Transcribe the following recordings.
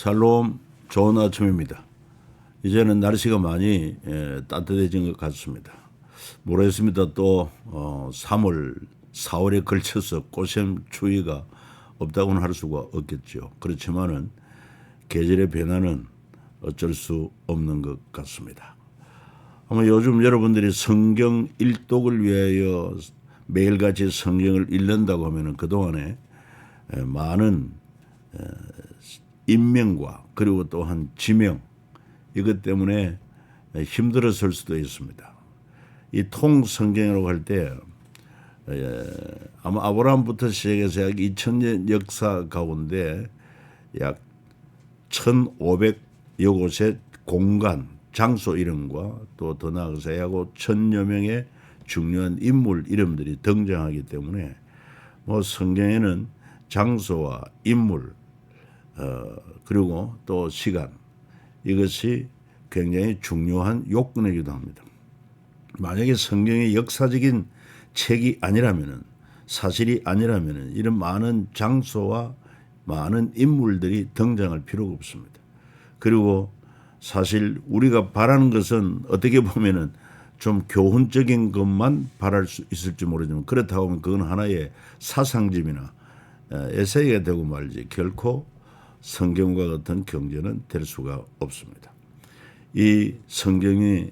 샬롬, 좋은 아침입니다. 이제는 날씨가 많이 따뜻해진 것 같습니다. 모르겠습니다. 또 3월, 4월에 걸쳐서 꽃샘 추위가 없다고는 할 수가 없겠죠. 그렇지만은 계절의 변화는 어쩔 수 없는 것 같습니다. 아마 요즘 여러분들이 성경 일독을 위하여 매일같이 성경을 읽는다고 하면은 그동안에 많은 임명과 그리고 또한 지명 이것 때문에 힘들었을 수도 있습니다. 이 통성경이라고 할 때 아마 아브라함부터 시작해서 약 2000년 역사 가운데 약 1500여 곳의 공간, 장소 이름과 또 더 나아가서 약 1000여 명의 중요한 인물 이름들이 등장하기 때문에 뭐 성경에는 장소와 인물 그리고 또 시간 이것이 굉장히 중요한 요건이기도 합니다. 만약에 성경의 역사적인 책이 아니라면은 사실이 아니라면은 이런 많은 장소와 많은 인물들이 등장할 필요가 없습니다. 그리고 사실 우리가 바라는 것은 어떻게 보면은 좀 교훈적인 것만 바랄 수 있을지 모르지만 그렇다고 하면 그건 하나의 사상집이나 에세이가 되고 말지 결코 성경과 같은 경전은 될 수가 없습니다. 이 성경이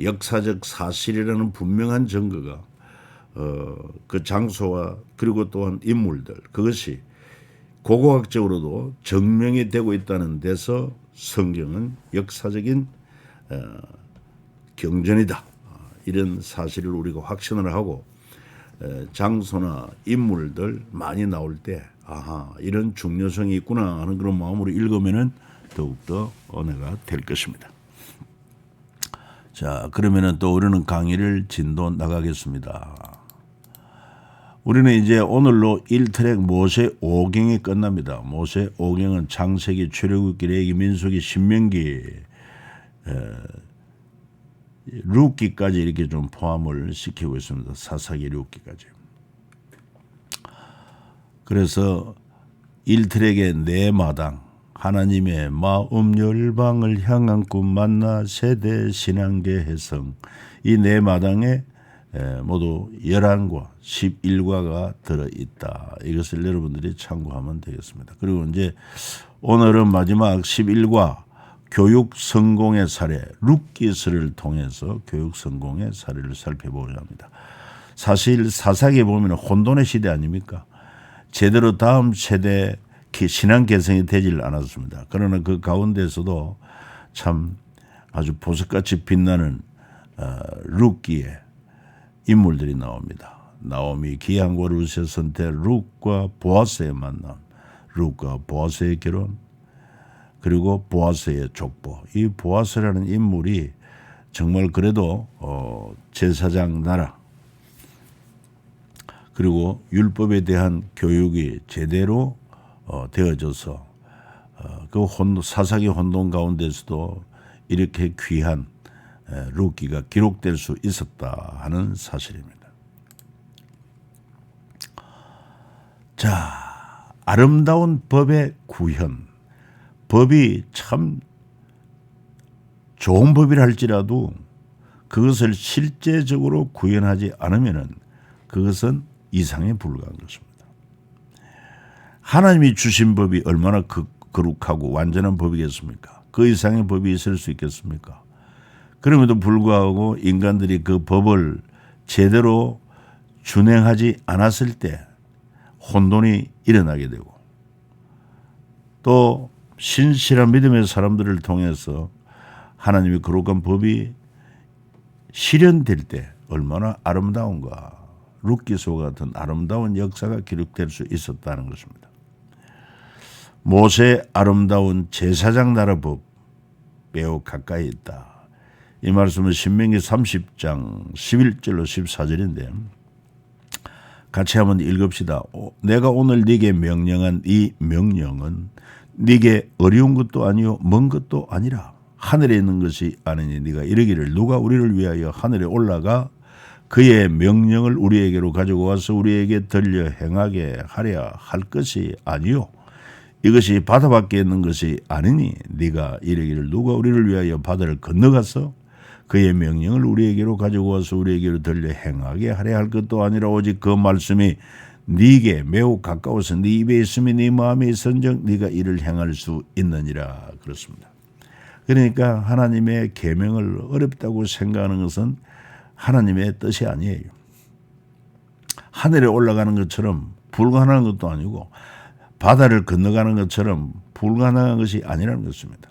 역사적 사실이라는 분명한 증거가 그 장소와 그리고 또한 인물들 그것이 고고학적으로도 증명이 되고 있다는 데서 성경은 역사적인 경전이다. 이런 사실을 우리가 확신을 하고 장소나 인물들 많이 나올 때 아하 이런 중요성이 있구나 하는 그런 마음으로 읽으면은 더욱더 은혜가 될 것입니다. 자, 그러면은 또 우리는 강의를 진도 나가겠습니다. 우리는 이제 오늘로 1트랙 모세 5경이 끝납니다. 모세 5경은 창세기, 출애굽기, 레위기, 민수기, 신명기, 룻기까지 이렇게 좀 포함을 시키고 있습니다. 사사기, 룻기까지. 그래서 1트랙의 네 마당, 하나님의 마음 열방을 향한 꿈 만나 세대 신앙계 해성 이 네 마당에 모두 11과 11과가 들어있다. 이것을 여러분들이 참고하면 되겠습니다. 그리고 이제 오늘은 마지막 11과 교육 성공의 사례, 룻기서를 통해서 교육 성공의 사례를 살펴보고자 합니다. 사실 사사기에 보면 혼돈의 시대 아닙니까? 제대로 다음 세대 신앙 개성이 되질 않았습니다. 그러나 그 가운데서도 참 아주 보석같이 빛나는 룻기의 인물들이 나옵니다. 나오미, 기한과 룻의 선택, 룻과 보아스의 만남, 룻과 보아스의 결혼, 그리고 보아스의 족보. 이 보아스라는 인물이 정말 그래도 제사장 나라 그리고 율법에 대한 교육이 제대로 되어져서 그 사사기 혼돈 가운데서도 이렇게 귀한 룻기가 기록될 수 있었다 하는 사실입니다. 자, 아름다운 법의 구현. 법이 참 좋은 법이라 할지라도 그것을 실제적으로 구현하지 않으면은 그것은 이상에 불과한 것입니다. 하나님이 주신 법이 얼마나 거룩하고 완전한 법이겠습니까? 그 이상의 법이 있을 수 있겠습니까? 그럼에도 불구하고 인간들이 그 법을 제대로 준행하지 않았을 때 혼돈이 일어나게 되고 또 신실한 믿음의 사람들을 통해서 하나님의 거룩한 법이 실현될 때 얼마나 아름다운가. 룻기서와 같은 아름다운 역사가 기록될 수 있었다는 것입니다. 모세의 아름다운 제사장 나라 법 매우 가까이 있다. 이 말씀은 신명기 30장 11절로 14절인데 같이 한번 읽읍시다. 내가 오늘 네게 명령한 이 명령은 네게 어려운 것도 아니요 먼 것도 아니라 하늘에 있는 것이 아니니 네가 이르기를 누가 우리를 위하여 하늘에 올라가 그의 명령을 우리에게로 가지고 와서 우리에게 들려 행하게 하려 할 것이 아니요 이것이 바다 밖에 있는 것이 아니니 네가 이르기를 누가 우리를 위하여 바다를 건너가서 그의 명령을 우리에게로 가지고 와서 우리에게로 들려 행하게 하려 할 것도 아니라 오직 그 말씀이 네게 매우 가까워서 네 입에 있으면 네 마음에 있은즉 네가 이를 행할 수 있느니라. 그렇습니다. 그러니까 하나님의 계명을 어렵다고 생각하는 것은 하나님의 뜻이 아니에요. 하늘에 올라가는 것처럼 불가능한 것도 아니고 바다를 건너가는 것처럼 불가능한 것이 아니라는 것입니다.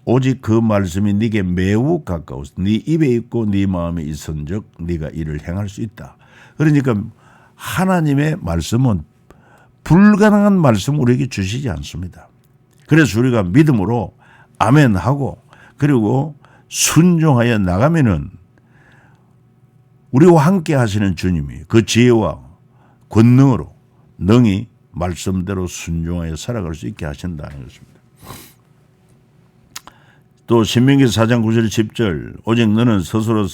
오직 그 말씀이 네게 매우 가까워서 네 입에 있고 네 마음에 있은즉 네가 이를 행할 수 있다. 그러니까 하나님의 말씀은 불가능한 말씀 우리에게 주시지 않습니다. 그래서 우리가 믿음으로 아멘하고 그리고 순종하여 나가면은 우리와 함께 하시는 주님이 그 지혜와 권능으로 능히 말씀대로 순종하여 살아갈 수 있게 하신다는 것입니다. 또 신명기 4장 9절 10절 오직 너는 스스로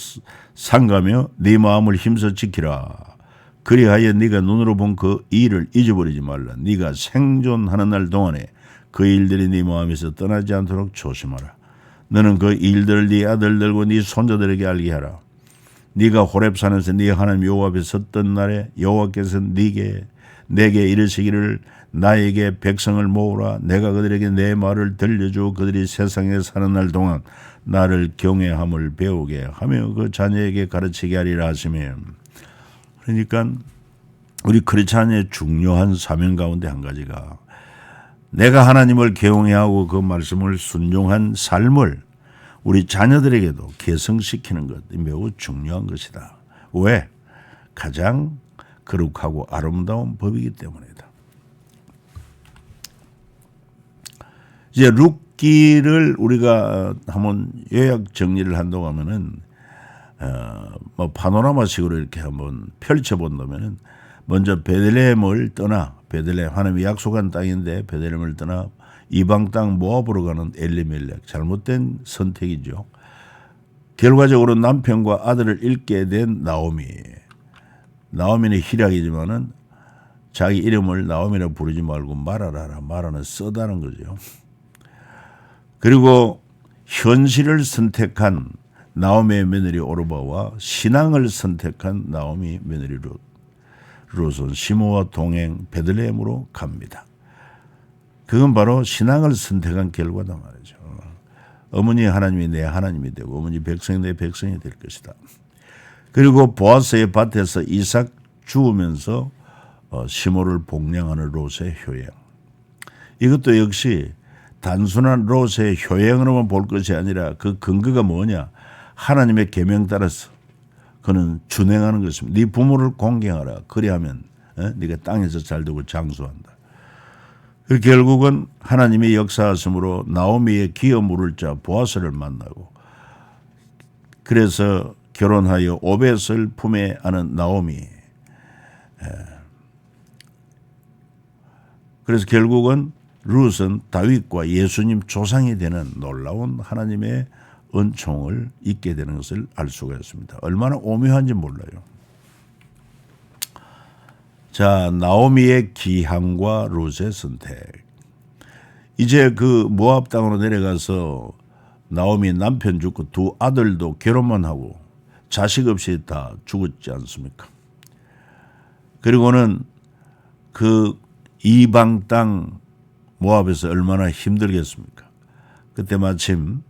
상가며 네 마음을 힘써 지키라. 그리하여 네가 눈으로 본 그 일을 잊어버리지 말라. 네가 생존하는 날 동안에 그 일들이 네 마음에서 떠나지 않도록 조심하라. 너는 그 일들을 네 아들들과 네 손자들에게 알게 하라. 네가 호렙산에서 네 하나님 여호와 앞에 섰던 날에 여호와께서 내게 이르시기를 나에게 백성을 모으라. 내가 그들에게 내 말을 들려주어 그들이 세상에 사는 날 동안 나를 경외함을 배우게 하며 그 자녀에게 가르치게 하리라 하시며. 그러니까 우리 크리스찬의 중요한 사명 가운데 한 가지가 내가 하나님을 경외하고 그 말씀을 순종한 삶을 우리 자녀들에게도 개성시키는 것이 매우 중요한 것이다. 왜? 가장 거룩하고 아름다운 법이기 때문이다. 이제 룻기를 우리가 한번 요약 정리를 한다고 하면은 뭐 파노라마식으로 이렇게 한번 펼쳐본다면은 먼저 베들레헴을 떠나 베들레헴 하나님이 약속한 땅인데 베들레헴을 떠나 이방 땅 모압으로 가는 엘리멜렉 잘못된 선택이죠. 결과적으로 남편과 아들을 잃게 된 나오미는 희락이지만은 자기 이름을 나오미라 부르지 말고 마라라라 마라는 쓰다는 거죠. 그리고 현실을 선택한 나오미의 며느리 오르바와 신앙을 선택한 나오미 며느리 룻은 시므와 동행 베들레헴으로 갑니다. 그건 바로 신앙을 선택한 결과다 말이죠. 어머니 하나님이 내 하나님이 되고 어머니 백성이 내 백성이 될 것이다. 그리고 보아스의 밭에서 이삭 죽으면서 시므를 복량하는 롯의 효행. 이것도 역시 단순한 롯의 효행으로만 볼 것이 아니라 그 근거가 뭐냐. 하나님의 계명 따라서 그는 준행하는 것입니다. 네 부모를 공경하라. 그리하면 네가 땅에서 잘되고 장수한다. 결국은 하나님의 역사하심으로 나오미의 기어 물을 자 보아스를 만나고 그래서 결혼하여 오벳을 품에 안은 나오미. 그래서 결국은 룻은 다윗과 예수님 조상이 되는 놀라운 하나님의 은총을 잊게 되는 것을 알 수가 있습니다. 얼마나 오묘한지 몰라요. 자, 나오미의 기항과 룻의 선택. 이제 그 모압 땅으로 내려가서 나오미 남편 죽고 두 아들도 결혼만 하고 자식 없이 다 죽었지 않습니까? 그리고는 그 이방 땅 모압에서 얼마나 힘들겠습니까? 그때 마침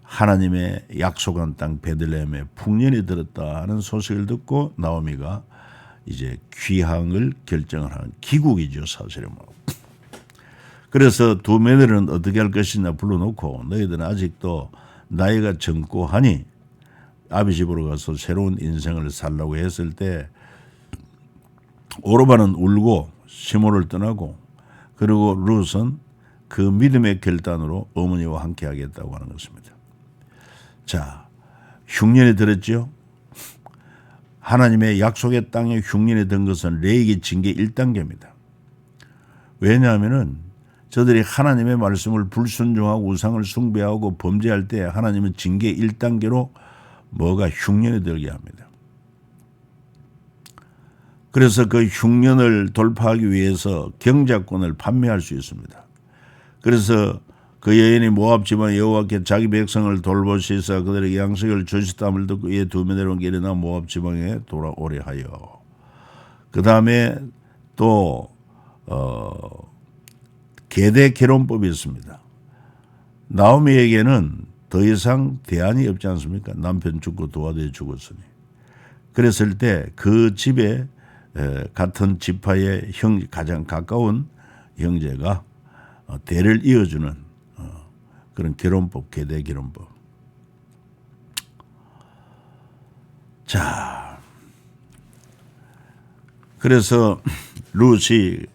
하나님의 약속한 땅 베들레헴에 풍년이 들었다 하는 소식을 듣고 나오미가 이제 귀향을 결정을 하는 기국이죠, 사실은. 그래서 두 며느리는 어떻게 할 것이냐 불러놓고 너희들은 아직도 나이가 젊고 하니 아비 집으로 가서 새로운 인생을 살라고 했을 때 오르바는 울고 시므를 떠나고 그리고 룻은 그 믿음의 결단으로 어머니와 함께 하겠다고 하는 것입니다. 자, 흉년이 들었죠. 하나님의 약속의 땅에 흉년이 든 것은 레위기 징계 1단계입니다. 왜냐하면은 저들이 하나님의 말씀을 불순종하고 우상을 숭배하고 범죄할 때 하나님은 징계 1단계로 뭐가 흉년이 들게 합니다. 그래서 그 흉년을 돌파하기 위해서 경작권을 판매할 수 있습니다. 그래서 그 여인이 모압 지방 여호와께 자기 백성을 돌보시사 그들에게 양식을 주시다함을 듣고 이에 두면 내려온 길에 나 모압 지방에 돌아오려 하여. 그 다음에 또 계대 결혼법이 있습니다. 나오미에게는 더 이상 대안이 없지 않습니까? 남편 죽고 두 아들이 죽었으니. 그랬을 때 그 집에 같은 지파의 가장 가까운 형제가 대를 이어주는 그런 결혼법, 계대 결혼법. 자, 그래서 룻이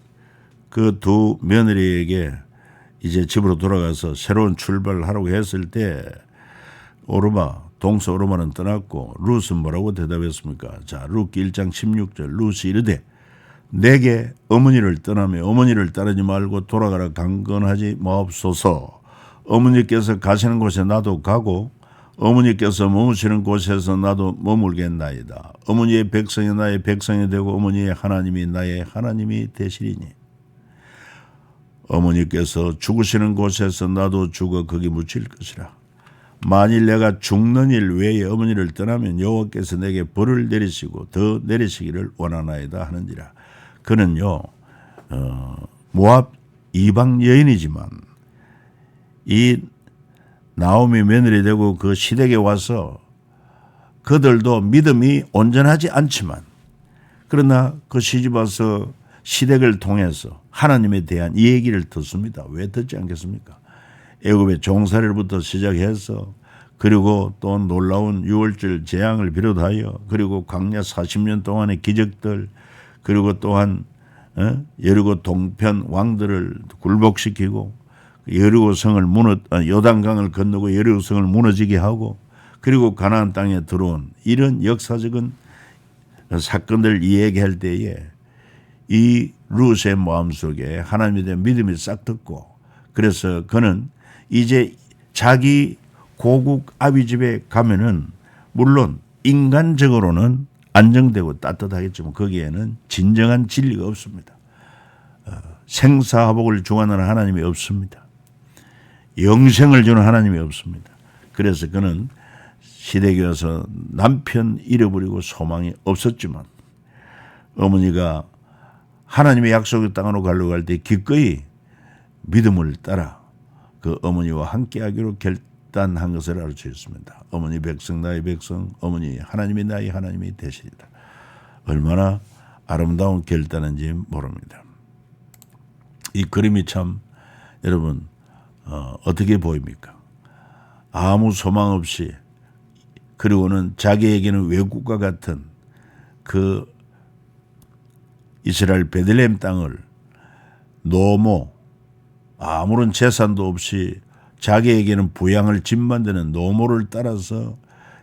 그 두 며느리에게 이제 집으로 돌아가서 새로운 출발을 하라고 했을 때 동서 오르마는 떠났고 룻은 뭐라고 대답했습니까? 자, 룻기 1장 16절 룻이 이르되 내게 어머니를 떠나며 어머니를 따르지 말고 돌아가라 강건하지 마옵소서. 어머니께서 가시는 곳에 나도 가고 어머니께서 머무시는 곳에서 나도 머물겠나이다. 어머니의 백성이 나의 백성이 되고 어머니의 하나님이 나의 하나님이 되시리니 어머니께서 죽으시는 곳에서 나도 죽어 거기 묻힐 것이라. 만일 내가 죽는 일 외에 어머니를 떠나면 여호와께서 내게 벌을 내리시고 더 내리시기를 원하나이다 하는지라. 그는요 모압 이방 여인이지만 이 나오미 며느리 되고 그 시댁에 와서 그들도 믿음이 온전하지 않지만 그러나 그 시집 와서 시댁을 통해서 하나님에 대한 이 얘기를 듣습니다. 왜 듣지 않겠습니까? 애굽의 종살이부터 시작해서 그리고 또 놀라운 유월절 재앙을 비롯하여 그리고 광야 40년 동안의 기적들 그리고 또한 여리고 동편 왕들을 굴복시키고 여리고 성을 요단강을 건너고 여리고 성을 무너지게 하고 그리고 가나안 땅에 들어온 이런 역사적인 사건들을 이야기할 때에 이 룻의 마음속에 하나님에 대한 믿음이 싹 텄고 그래서 그는 이제 자기 고국 아비 집에 가면은 물론 인간적으로는 안정되고 따뜻하겠지만 거기에는 진정한 진리가 없습니다. 생사화복을 주관하는 하나님이 없습니다. 영생을 주는 하나님이 없습니다. 그래서 그는 시댁에 와서 남편 잃어버리고 소망이 없었지만 어머니가 하나님의 약속의 땅으로 가려고 할 때 기꺼이 믿음을 따라 그 어머니와 함께하기로 결단한 것을 알 수 있습니다. 어머니 백성 나의 백성 어머니 하나님이 나의 하나님이 되시리라. 얼마나 아름다운 결단인지 모릅니다. 이 그림이 참 여러분 어떻게 보입니까? 아무 소망 없이 그리고는 자기에게는 외국과 같은 그 이스라엘 베들레헴 땅을 노모 아무런 재산도 없이 자기에게는 부양을 짐만 되는 노모를 따라서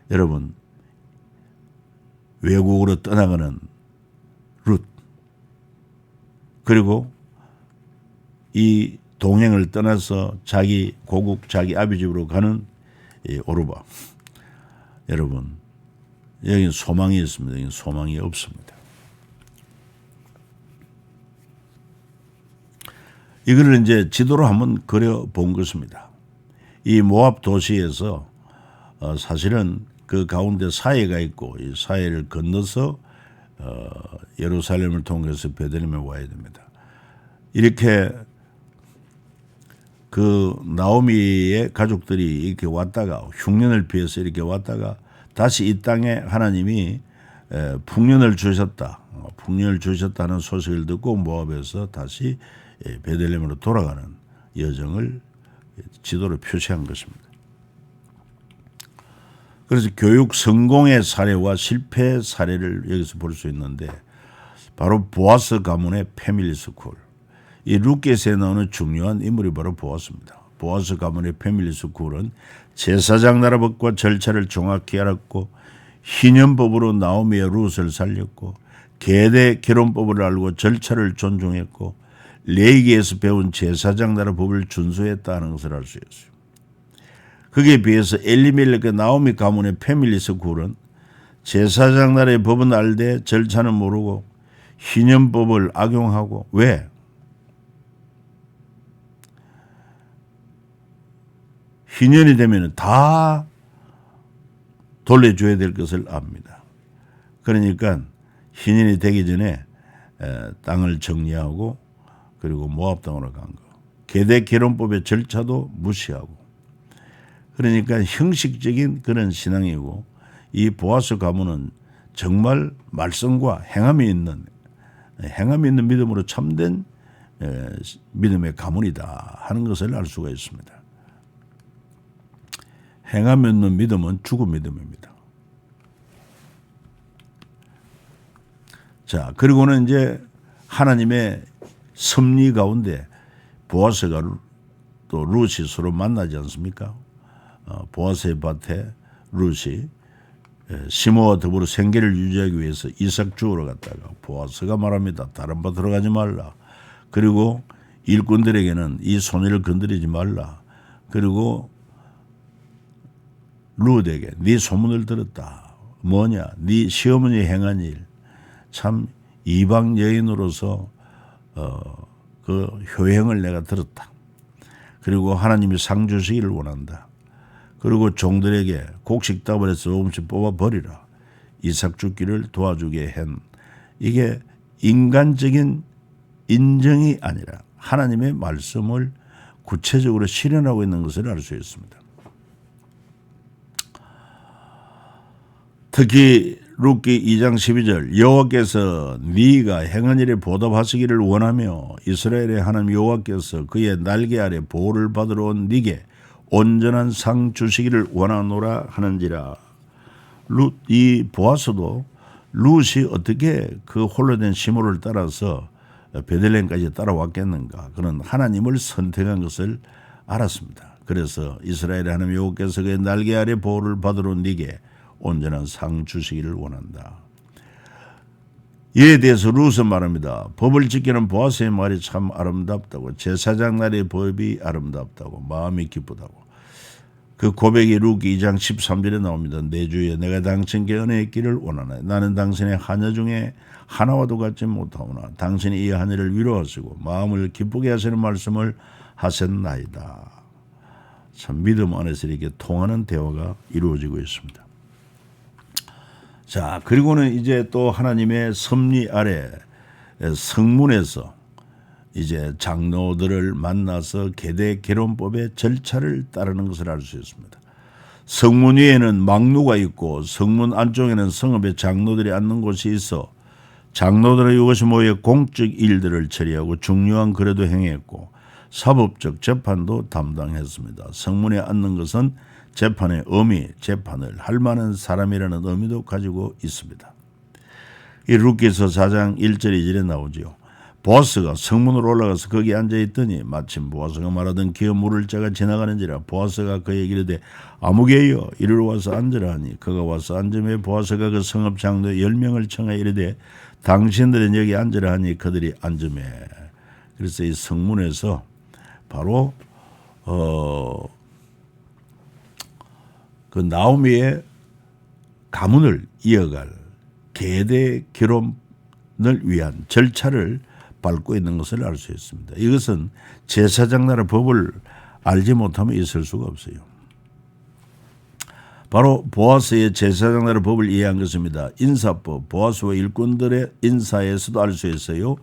여러분 외국으로 떠나가는 룻 그리고 이 동행을 떠나서 자기 고국 자기 아비 집으로 가는 이 오르바. 여러분 여기는 소망이 있습니다. 여기는 소망이 없습니다. 이거를 이제 지도로 한번 그려본 것입니다. 이 모압 도시에서 사실은 그 가운데 사해가 있고 이 사해를 건너서 예루살렘을 통해서 베들레헴에 와야 됩니다. 이렇게 그 나오미의 가족들이 이렇게 왔다가 흉년을 피해서 이렇게 왔다가 다시 이 땅에 하나님이 풍년을 주셨다. 풍년을 주셨다는 소식을 듣고 모압에서 다시 베들레헴으로 돌아가는 여정을 지도로 표시한 것입니다. 그래서 교육 성공의 사례와 실패 사례를 여기서 볼 수 있는데 바로 보아스 가문의 패밀리 스쿨. 이 룻기서에 나오는 중요한 인물이 바로 보아스입니다. 보아스 가문의 패밀리 스쿨은 제사장 나라법과 절차를 정확히 알았고 희년법으로 나오미의 룻을 살렸고 계대 결혼법을 알고 절차를 존중했고 레위기에서 배운 제사장 나라법을 준수했다는 것을 알 수 있어요. 거기에 비해서 엘리멜렉과 나오미 가문의 패밀리 스쿨은 제사장 나라의 법은 알되 절차는 모르고 희년법을 악용하고 왜? 희년이 되면 다 돌려줘야 될 것을 압니다. 그러니까 희년이 되기 전에 땅을 정리하고 그리고 모압 땅으로 간 거. 계대 결혼법의 절차도 무시하고 그러니까 형식적인 그런 신앙이고 이 보아스 가문은 정말 말씀과 행함이 있는 믿음으로 참된 믿음의 가문이다 하는 것을 알 수가 있습니다. 행함이 있는 믿음은 죽은 믿음입니다. 자, 그리고는 이제 하나님의 섭리 가운데 보아스가 또 룻이 서로 만나지 않습니까? 보아스의 밭에 룻이 시므와 더불어 생계를 유지하기 위해서 이삭 주우러 갔다가 보아스가 말합니다. 다른 밭으로 가지 말라. 그리고 일꾼들에게는 이 소녀를 건드리지 말라. 그리고 룻에게 네 소문을 들었다. 뭐냐? 네 시어머니 행한 일. 참 이방 여인으로서 그 효행을 내가 들었다. 그리고 하나님이 상 주시기를 원한다. 그리고 종들에게 곡식답을 해서 조금씩 뽑아버리라. 이삭 죽기를 도와주게 한 이게 인간적인 인정이 아니라 하나님의 말씀을 구체적으로 실현하고 있는 것을 알 수 있습니다. 특히 룻기 2장 12절 여호와께서 네가 행한 일에 보답하시기를 원하며 이스라엘의 하나님 여호와께서 그의 날개 아래 보호를 받으러 온 네게 온전한 상 주시기를 원하노라 하는지라. 이 보아스도 룻이 어떻게 그 홀로 된 시므를 따라서 베들레헴까지 따라왔겠는가. 그는 하나님을 선택한 것을 알았습니다. 그래서 이스라엘의 하나님 여호와께서 그의 날개 아래 보호를 받으러 온 네게 온전한 상 주시기를 원한다. 이에 대해서 룻은 말합니다. 법을 지키는 보아스의 말이 참 아름답다고 제사장 날의 법이 아름답다고 마음이 기쁘다고. 그 고백이 룻기 2장 13절에 나옵니다. 내 주여 내가 당신께 은혜의 길을 원하나이다. 나는 당신의 하녀 중에 하나와도 같지 못하오나 당신이 이 하녀를 위로하시고 마음을 기쁘게 하시는 말씀을 하셨나이다. 참 믿음 안에서 이렇게 통하는 대화가 이루어지고 있습니다. 자, 그리고는 이제 또 하나님의 섭리 아래 성문에서 이제 장로들을 만나서 계대 결혼법의 절차를 따르는 것을 알 수 있습니다. 성문 위에는 망루가 있고 성문 안쪽에는 성읍의 장로들이 앉는 곳이 있어 장로들은 이것이 모여 공적 일들을 처리하고 중요한 거래도 행했고 사법적 재판도 담당했습니다. 성문에 앉는 것은 재판의 의미, 재판을 할 만한 사람이라는 의미도 가지고 있습니다. 이 룻기서 4장 1절 2절에 나오죠. 보아스가 성문으로 올라가서 거기 앉아있더니 마침 보아스가 말하던 기어 물을 자가 지나가는지라. 보아스가 그에게 이르되 아무개여 이리로 와서 앉으라 하니 그가 와서 앉음에 보아스가 그 성읍 장로 10명을 청하여 이르되 당신들은 여기 앉으라 하니 그들이 앉음에. 그래서 이 성문에서 바로 그 나오미의 가문을 이어갈 계대 결혼을 위한 절차를 밟고 있는 것을 알 수 있습니다. 이것은 제사장 나라 법을 알지 못하면 있을 수가 없어요. 바로 보아스의 제사장 나라 법을 이해한 것입니다. 인사법, 보아스와 일꾼들의 인사에서도 알 수 있어요.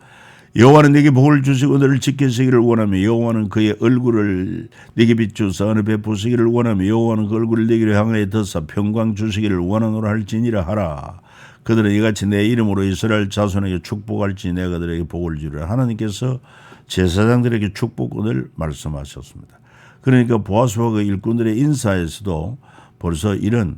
여호와는 네게 복을 주시고 너를 지키시기를 원하며 여호와는 그의 얼굴을 네게 비추사 은혜 베푸시기를 원하며 여호와는 그 얼굴을 네게 향하여 드사 평강 주시기를 원하노라 할지니라 하라. 그들은 이같이 내 이름으로 이스라엘 자손에게 축복할지 내가 그들에게 복을 주리라. 하나님께서 제사장들에게 축복을 말씀하셨습니다. 그러니까 보아스와 그 일꾼들의 인사에서도 벌써 이런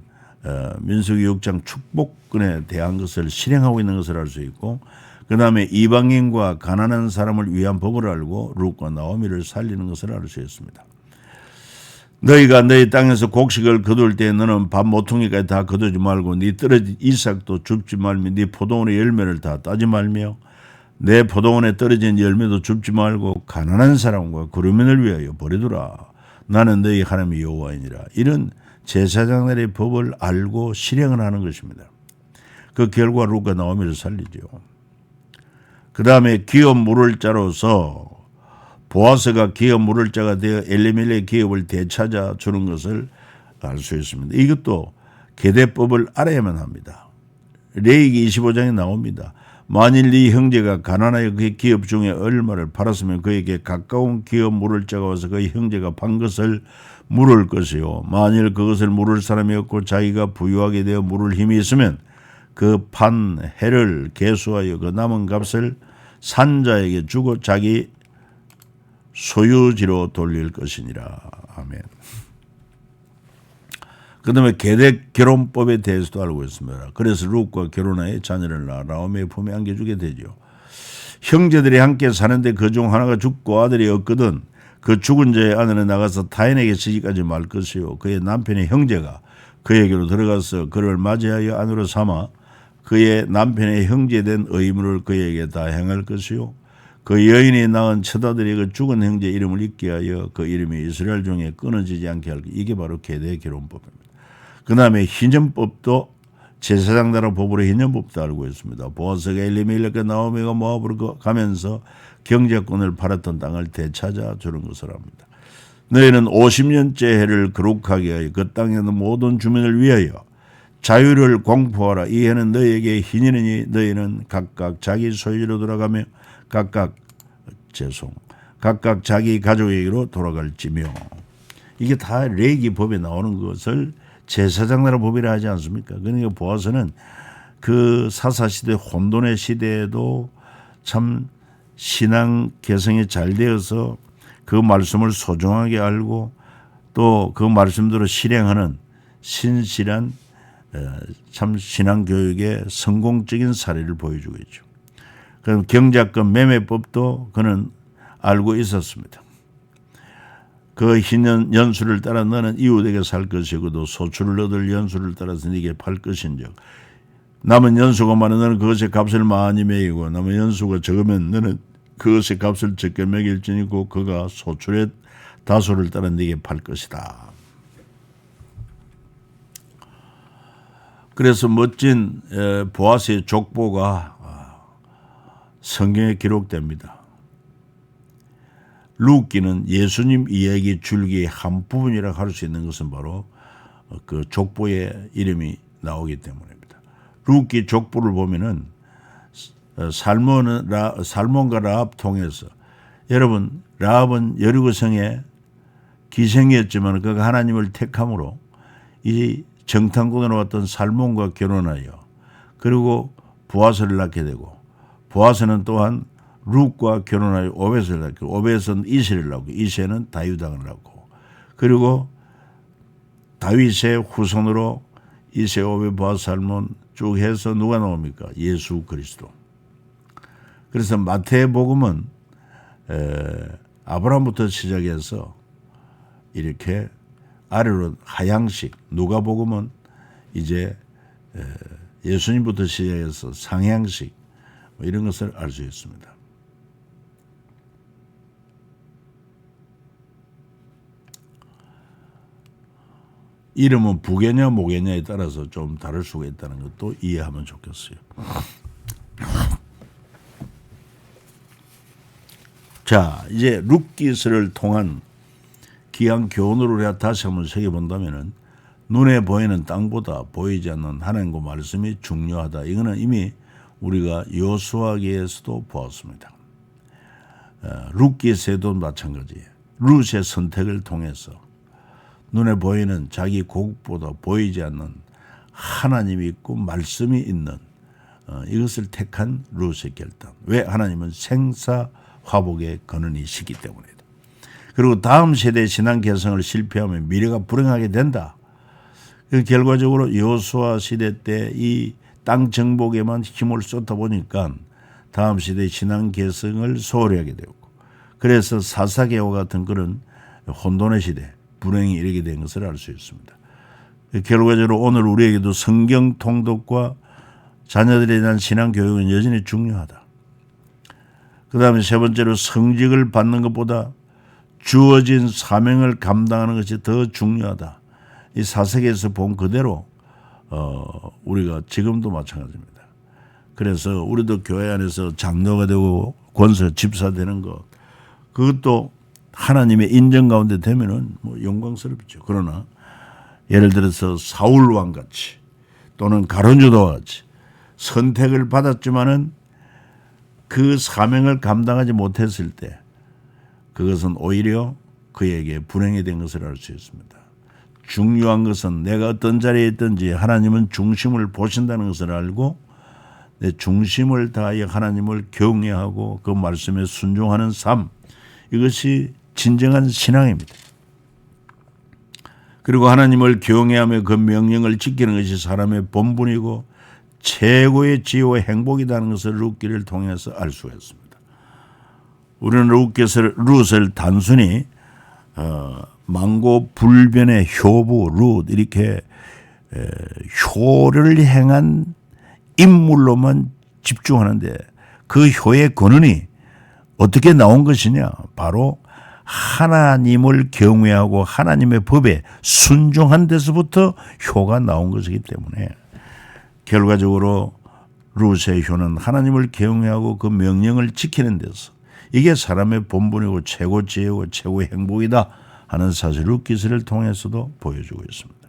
민수기 6장 축복권에 대한 것을 실행하고 있는 것을 알 수 있고 그 다음에 이방인과 가난한 사람을 위한 법을 알고 룻과 나오미를 살리는 것을 알 수 있습니다. 너희가 너희 땅에서 곡식을 거둘 때 너는 밥 모퉁이까지 다 거두지 말고 네 떨어진 이삭도 줍지 말며 네 포도원의 열매를 다 따지 말며 내 포도원에 떨어진 열매도 줍지 말고 가난한 사람과 구르민을 위하여 버리두라. 나는 너희 하나님의 여호와이니라. 이런 제사장들의 법을 알고 실행을 하는 것입니다. 그 결과 룻과 나오미를 살리죠. 그 다음에 기업 물을 자로서 보아스가 기업 물을 자가 되어 엘리멜렉 기업을 되찾아 주는 것을 알 수 있습니다. 이것도 계대법을 알아야만 합니다. 레위기 25장에 나옵니다. 만일 네 형제가 가난하여 그의 기업 중에 얼마를 팔았으면 그에게 가까운 기업 물을 자가 와서 그의 형제가 판 것을 물을 것이요. 만일 그것을 물을 사람이 없고 자기가 부유하게 되어 물을 힘이 있으면 그 판 해를 계수하여 그 남은 값을 산자에게 주고 자기 소유지로 돌릴 것이니라. 아멘. 그 다음에 계대 결혼법에 대해서도 알고 있습니다. 그래서 룻과 결혼하여 자녀를 낳아 나오미의 품에 안겨주게 되죠. 형제들이 함께 사는데 그중 하나가 죽고 아들이 없거든 그 죽은 자의 아내는 나가서 타인에게 시집가지 말 것이요. 그의 남편의 형제가 그에게로 들어가서 그를 맞이하여 아내로 삼아 그의 남편의 형제된 의무를 그에게 다 행할 것이요. 그 여인이 낳은 처자들이 그 죽은 형제 이름을 잊게 하여 그 이름이 이스라엘 중에 끊어지지 않게 할 것. 이게 바로 계대 결혼법입니다. 그 다음에 희년법도 제사장 나라 법으로 희년법도 알고 있습니다. 보아스가 엘리멜렉과 나오미가 모압으로 가면서 경제권을 팔았던 땅을 되찾아 주는 것을 합니다. 너희는 50년째 해를 거룩하게 하여 그 땅에 있는 모든 주민을 위하여 자유를 공포하라. 이 해는 너희에게 희년이니 너희는 각각 자기 소유로 돌아가며 각각 자기 가족에게로 돌아갈지며. 이게 다 레위기 법에 나오는 것을 제사장 나라 법이라 하지 않습니까? 그러니까 보아스는 그 사사시대 혼돈의 시대에도 참 신앙 개성이 잘 되어서 그 말씀을 소중하게 알고 또 그 말씀대로 실행하는 신실한 참 신앙교육의 성공적인 사례를 보여주고 있죠. 그럼 경작권 매매법도 그는 알고 있었습니다. 그 희년 연수를 따라 너는 이웃에게 살 것이고 또 소출을 얻을 연수를 따라서 네게 팔 것인즉 남은 연수가 많으면 너는 그것의 값을 많이 매기고 남은 연수가 적으면 너는 그것의 값을 적게 매길지니고 그가 소출의 다소를 따라 네게 팔 것이다. 그래서 멋진 보아스의 족보가 성경에 기록됩니다. 룻기는 예수님 이야기 줄기의 한 부분이라고 할 수 있는 것은 바로 그 족보의 이름이 나오기 때문입니다. 룻기 족보를 보면은 살몬과 라합 통해서 여러분 라합은 여리고성의 기생이었지만 그가 하나님을 택함으로 이 정탐꾼으로 왔던 살몬과 결혼하여 그리고 보아스를 낳게 되고 보아스는 또한 룻과 결혼하여 오벳을 낳고 오벳은 이새를 낳고 이새는 다윗 왕을 낳고 그리고 다윗의 후손으로 이새 오벳 보아스 살몬 쭉 해서 누가 나옵니까? 예수 그리스도. 그래서 마태복음은 아브라함부터 시작해서 이렇게 아래로 하향식, 누가복음은 이제 예수님부터 시작해서 상향식 이런 것을 알 수 있습니다. 이름은 부계냐 모계냐에 따라서 좀 다를 수가 있다는 것도 이해하면 좋겠어요. 자, 이제 룻기서를 통한 귀한 교훈으로 다시 한번 새겨본다면은 눈에 보이는 땅보다 보이지 않는 하나님과 말씀이 중요하다. 이거는 이미 우리가 여호수아기에서도 보았습니다. 룻기에서도 마찬가지예요. 룻의 선택을 통해서 눈에 보이는 자기 고국보다 보이지 않는 하나님이 있고 말씀이 있는 이것을 택한 룻의 결단. 왜? 하나님은 생사화복의 근원이시기 때문이다. 그리고 다음 세대의 신앙 개성을 실패하면 미래가 불행하게 된다. 결과적으로 여호수아 시대 때 이 땅 정복에만 힘을 쏟다 보니까 다음 시대의 신앙 개성을 소홀히 하게 되었고 그래서 사사개와 같은 그런 혼돈의 시대, 불행이 이르게 된 것을 알 수 있습니다. 결과적으로 오늘 우리에게도 성경 통독과 자녀들에 대한 신앙 교육은 여전히 중요하다. 그 다음에 세 번째로 성직을 받는 것보다 주어진 사명을 감당하는 것이 더 중요하다. 이 사사기에서 본 그대로 우리가 지금도 마찬가지입니다. 그래서 우리도 교회 안에서 장로가 되고 권사 집사 되는 것, 그것도 하나님의 인정 가운데 되면은 뭐 영광스럽죠. 그러나 예를 들어서 사울 왕 같이 또는 가룟유다와 같이 선택을 받았지만은 그 사명을 감당하지 못했을 때 그것은 오히려 그에게 불행이 된 것을 알 수 있습니다. 중요한 것은 내가 어떤 자리에 있든지 하나님은 중심을 보신다는 것을 알고 내 중심을 다하여 하나님을 경외하고 그 말씀에 순종하는 삶, 이것이 진정한 신앙입니다. 그리고 하나님을 경외하며 그 명령을 지키는 것이 사람의 본분이고 최고의 지혜와 행복이라는 것을 룻기를 통해서 알 수가 있습니다. 우리는 룻을 단순히 망고 불변의 효부 룻 이렇게 효를 행한 인물로만 집중하는데 그 효의 근원이 어떻게 나온 것이냐? 바로 하나님을 경외하고 하나님의 법에 순종한 데서부터 효가 나온 것이기 때문에 결과적으로 룻의 효는 하나님을 경외하고 그 명령을 지키는 데서 이게 사람의 본분이고 최고 지혜고 최고의 행복이다 하는 사실 룻기서를 통해서도 보여주고 있습니다.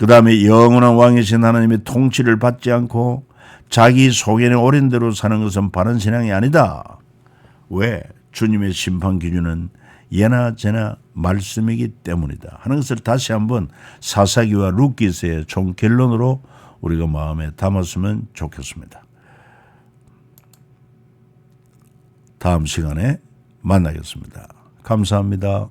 그 다음에 영원한 왕이신 하나님의 통치를 받지 않고 자기 소견에 오른 대로 사는 것은 바른 신앙이 아니다. 왜? 주님의 심판 기준은 예나 제나 말씀이기 때문이다 하는 것을 다시 한번 사사기와 룻기서의 총결론으로 우리가 마음에 담았으면 좋겠습니다. 다음 시간에 만나겠습니다. 감사합니다.